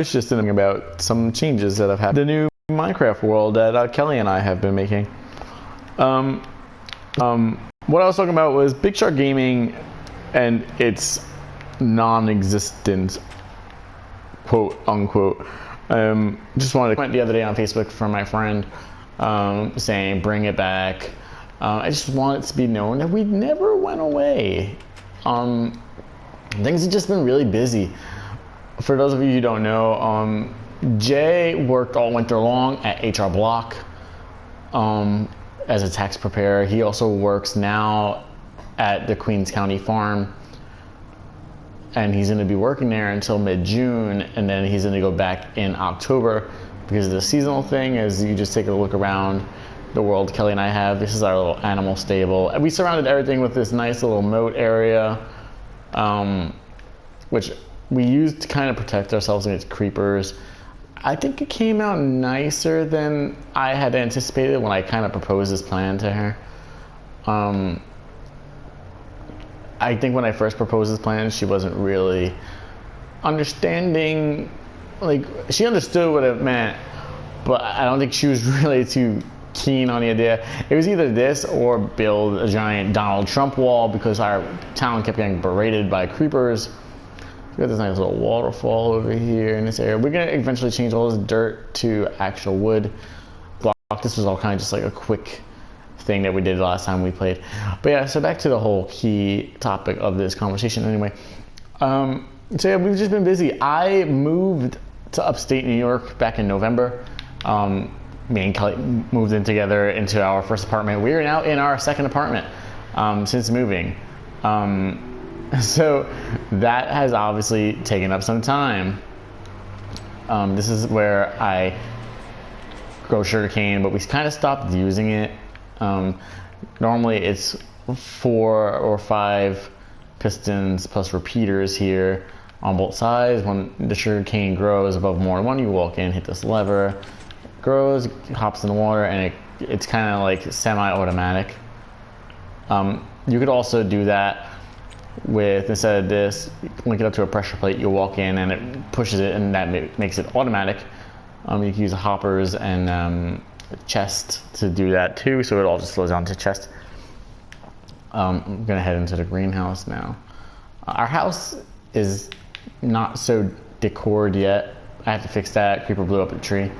It's just thinking about some changes that have happened. The new Minecraft world that Kelly and I have been making. What I was talking about was Big Shark Gaming and its non-existent, quote unquote. Just wanted to comment the other day on Facebook from my friend saying bring it back. I just want it to be known that we never went away. Things have just been really busy. For those of you who don't know, Jay worked all winter long at HR Block as a tax preparer. He also works now at the Queens County Farm, and he's going to be working there until mid-June, and then he's going to go back in October because of the seasonal thing. As you just take a look around the world Kelly and I have, this is our little animal stable, and we surrounded everything with this nice little moat area, which we used to kind of protect ourselves against creepers. I think it came out nicer than I had anticipated when I kind of proposed this plan to her. I think when I first proposed this plan, she wasn't really understanding, like, she understood what it meant, but I don't think she was really too keen on the idea. It was either this or build a giant Donald Trump wall because our town kept getting berated by creepers. We got this nice little waterfall over here in this area. We're gonna eventually change all this dirt to actual wood block. This was all kind of just like a quick thing that we did last time we played. But yeah, so back to the whole key topic of this conversation anyway. So yeah, we've just been busy. I moved to upstate New York back in November. Me and Kelly moved in together into our first apartment. We are now in our second apartment since moving. So that has obviously taken up some time. This is where I grow sugarcane, but we kind of stopped using it. Normally it's 4 or 5 pistons plus repeaters here on both sides. When the sugarcane grows above more than one, you walk in, hit this lever, it grows, hops in the water, and it's kind of like semi-automatic. You could also do that with, instead of this, link it up to a pressure plate, you walk in and it pushes it, and that makes it automatic. You can use hoppers and chest to do that too, so it all just flows down to chest. I'm gonna head into the greenhouse now. Our house is not so decored yet. I have to fix that. Creeper blew up a tree.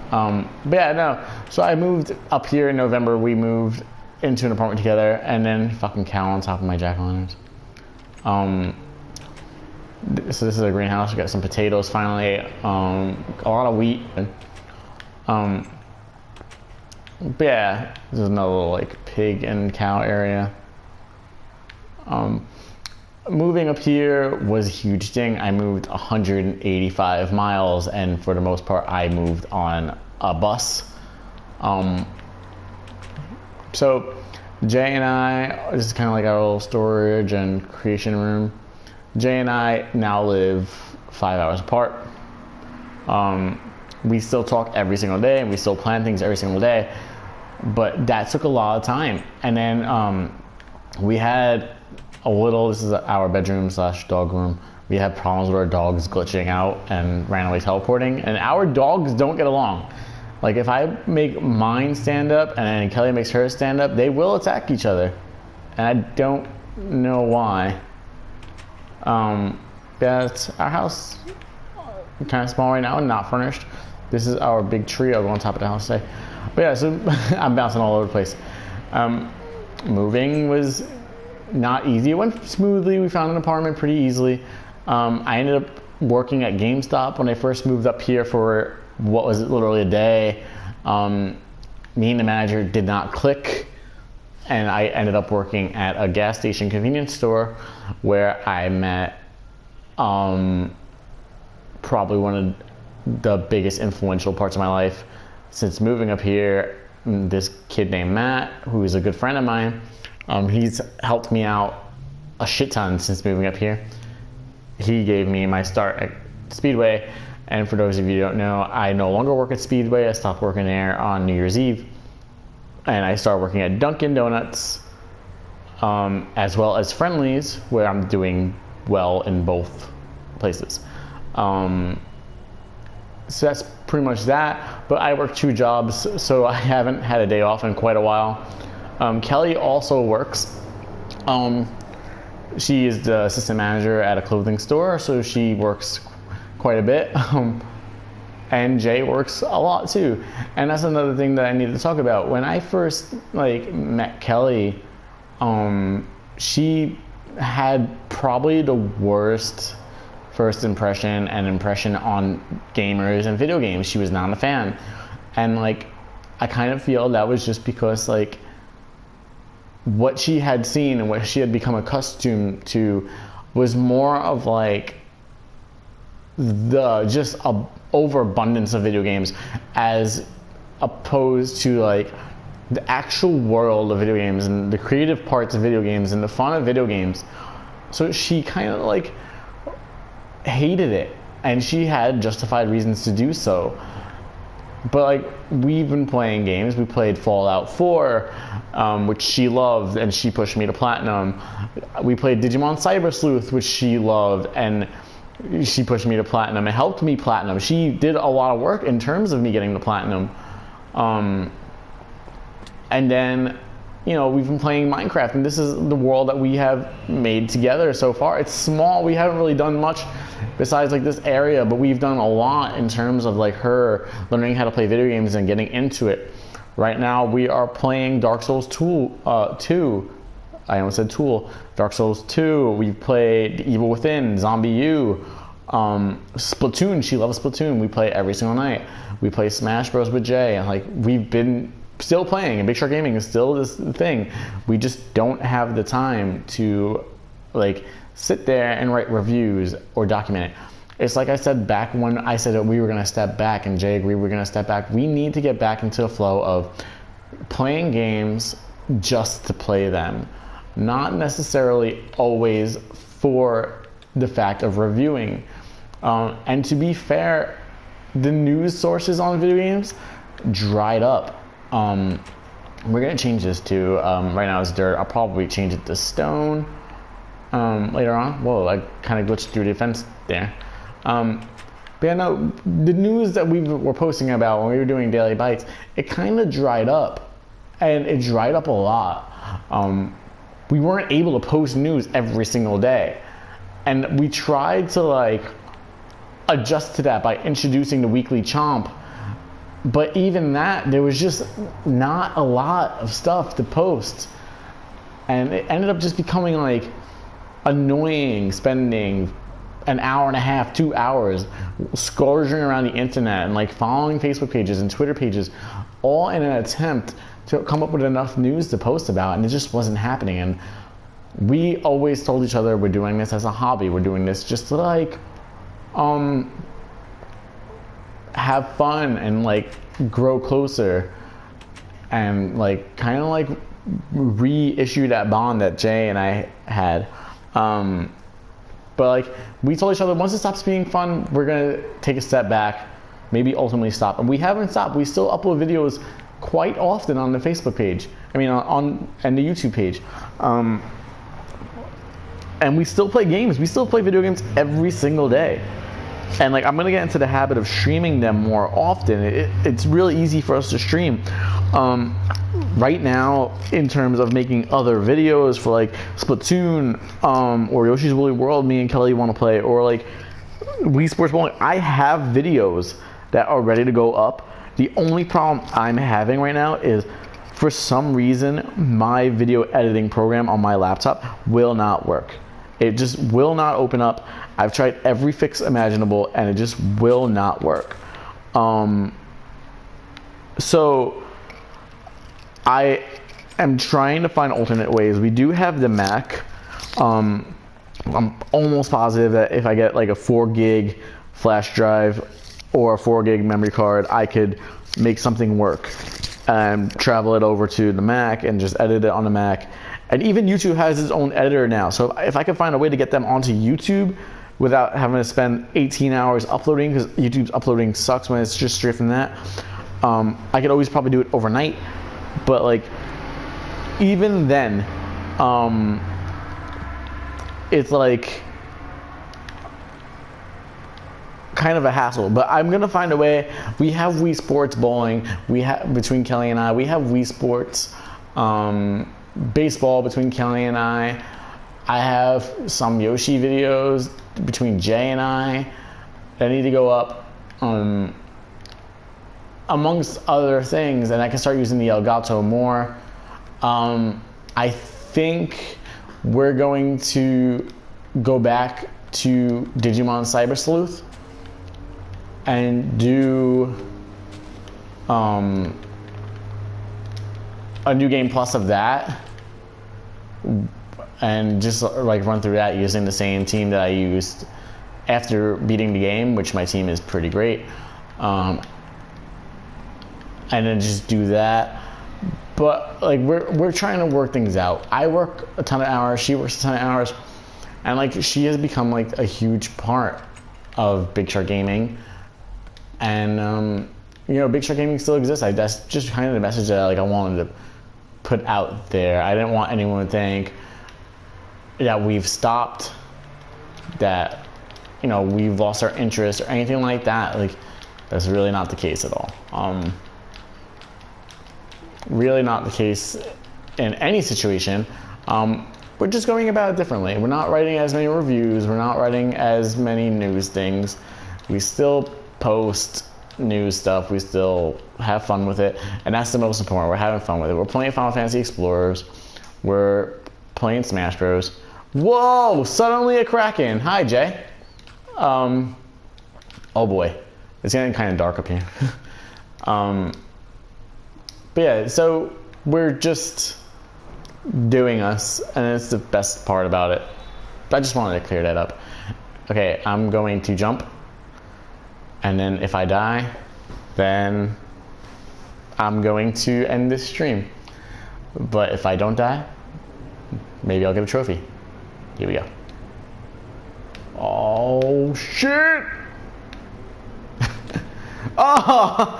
But yeah, no. So I moved up here in November. We moved into an apartment together, and then fucking cow on top of my jack-o'-lanterns. So this is a greenhouse. We got some potatoes finally. A lot of wheat. But yeah, this is another little like pig and cow area. Moving up here was a huge thing. I moved 185 miles, and for the most part, I moved on a bus. So Jay and I, this is kind of like our little storage and creation room. Jay and I now live 5 hours apart. We still talk every single day, and we still plan things every single day, but that took a lot of time. And then we had a little, this is our bedroom / dog room. We had problems with our dogs glitching out and randomly teleporting, and our dogs don't get along. Like if I make mine stand up and then Kelly makes hers stand up, they will attack each other, and I don't know why. Yeah, our house kind of small right now and not furnished. This is our big tree. I'll go on top of the house today. But yeah, so I'm bouncing all over the place. Moving was not easy. It went smoothly. We found an apartment pretty easily. I ended up working at GameStop when I first moved up here for what was literally a day. Me and the manager did not click, and I ended up working at a gas station convenience store where I met probably one of the biggest influential parts of my life since moving up here. This kid named Matt, who is a good friend of mine. He's helped me out a shit ton since moving up here. He gave me my start at Speedway, and for those of you who don't know, I no longer work at Speedway. I stopped working there on New Year's Eve, and I started working at Dunkin' Donuts, as well as Friendly's, where I'm doing well in both places. So that's pretty much that. But I work 2 jobs, so I haven't had a day off in quite a while. Kelly also works. She is the assistant manager at a clothing store, so she works quite a bit. And Jay works a lot too. And that's another thing that I need to talk about. When I first met Kelly, she had probably the worst first impression and impression on gamers and video games. She was not a fan. And I kind of feel that was just because what she had seen and what she had become accustomed to was more of the just a overabundance of video games as opposed to the actual world of video games and the creative parts of video games and the fun of video games. So she kind of hated it, and she had justified reasons to do so. But we've been playing games. We played Fallout 4, which she loved, and she pushed me to platinum. We played Digimon Cyber Sleuth, which she loved, and she pushed me to platinum. It helped me platinum. She did a lot of work in terms of me getting to platinum. And then, we've been playing Minecraft, and this is the world that we have made together so far. It's small. We haven't really done much besides this area, but we've done a lot in terms of her learning how to play video games and getting into it. Right now, we are playing Dark Souls 2. I almost said Tool. Dark Souls 2. We've played Evil Within, Zombie U, Splatoon. She loves Splatoon. We play every single night. We play Smash Bros with Jay, and we've been still playing, and Big Shark Gaming is still this thing. We just don't have the time to sit there and write reviews or document it. It's like I said back when I said that we were going to step back, and Jay agreed we were going to step back. We need to get back into the flow of playing games just to play them, not necessarily always for the fact of reviewing. And to be fair, the news sources on video games dried up. We're going to change this to, right now it's dirt. I'll probably change it to stone later on. Whoa, I kind of glitched through the fence there. But yeah, no, the news that we were posting about when we were doing Daily Bites, it kind of dried up. And it dried up a lot. We weren't able to post news every single day. And we tried to adjust to that by introducing the weekly chomp. But even that, there was just not a lot of stuff to post. And it ended up just becoming annoying, spending an hour and a half, 2 hours scourging around the internet and following Facebook pages and Twitter pages, all in an attempt to come up with enough news to post about, and it just wasn't happening. And we always told each other we're doing this as a hobby. We're doing this just to have fun and grow closer and kind of reissue that bond that Jay and I had. But we told each other once it stops being fun, we're gonna take a step back, maybe ultimately stop. And we haven't stopped. We still upload videos quite often on the Facebook page. I mean, and the YouTube page. And we still play games. We still play video games every single day. And I'm gonna get into the habit of streaming them more often. It's really easy for us to stream. Right now, in terms of making other videos for Splatoon or Yoshi's Woolly World, me and Kelly want to play, or Wii Sports Bowling, I have videos that are ready to go up. The only problem I'm having right now is, for some reason, my video editing program on my laptop will not work. It just will not open up. I've tried every fix imaginable, and it just will not work. So I am trying to find alternate ways. We do have the Mac. I'm almost positive that if I get a 4 gig flash drive or a 4 gig memory card, I could make something work and travel it over to the Mac and just edit it on the Mac. And even YouTube has its own editor now. So if I could find a way to get them onto YouTube without having to spend 18 hours uploading, because YouTube's uploading sucks when it's just straight from that, I could always probably do it overnight. But even then, it's kind of a hassle, but I'm gonna find a way. We have Wii Sports bowling. We have, between Kelly and I, we have Wii Sports baseball between Kelly and I. I have some Yoshi videos between Jay and I that need to go up, amongst other things, and I can start using the Elgato more. I think we're going to go back to Digimon Cyber Sleuth and do a new game plus of that, and just like run through that using the same team that I used after beating the game, which my team is pretty great, and then just do that. But like we're trying to work things out. I work a ton of hours, she works a ton of hours, and like she has become like a huge part of Big Shark Gaming. And you know, Big Shark Gaming still exists. That's just kind of the message that like I wanted to put out there. I didn't want anyone to think that we've stopped, that, you know, we've lost our interest or anything like that. Like, that's really not the case at all. Really not the case in any situation. We're just going about it differently. We're not writing as many reviews. We're not writing as many news things. We still post news stuff. We still have fun with it, and that's the most important. We're having fun with it. We're playing Final Fantasy Explorers. We're playing Smash Bros. Whoa! Suddenly a Kraken. Hi, Jay. Oh boy, it's getting kind of dark up here. But yeah, so we're just doing us, and it's the best part about it. I just wanted to clear that up. Okay, I'm going to jump, and then if I die, then I'm going to end this stream. But if I don't die, maybe I'll get a trophy. Here we go. Oh shit! Oh!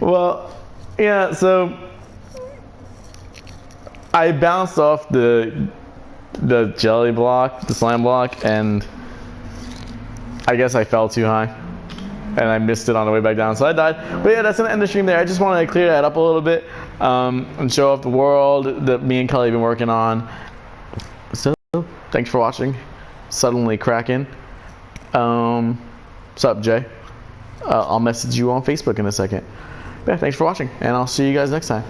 Well, yeah, so I bounced off the jelly block, the slime block, and I guess I fell too high and I missed it on the way back down, so I died. But yeah, that's gonna end the stream there. I just wanted to clear that up a little bit, and show off the world that me and Kelly have been working on. So thanks for watching. Suddenly Kraken. What's up, Jay? I'll message you on Facebook in a second. Yeah, thanks for watching, and I'll see you guys next time.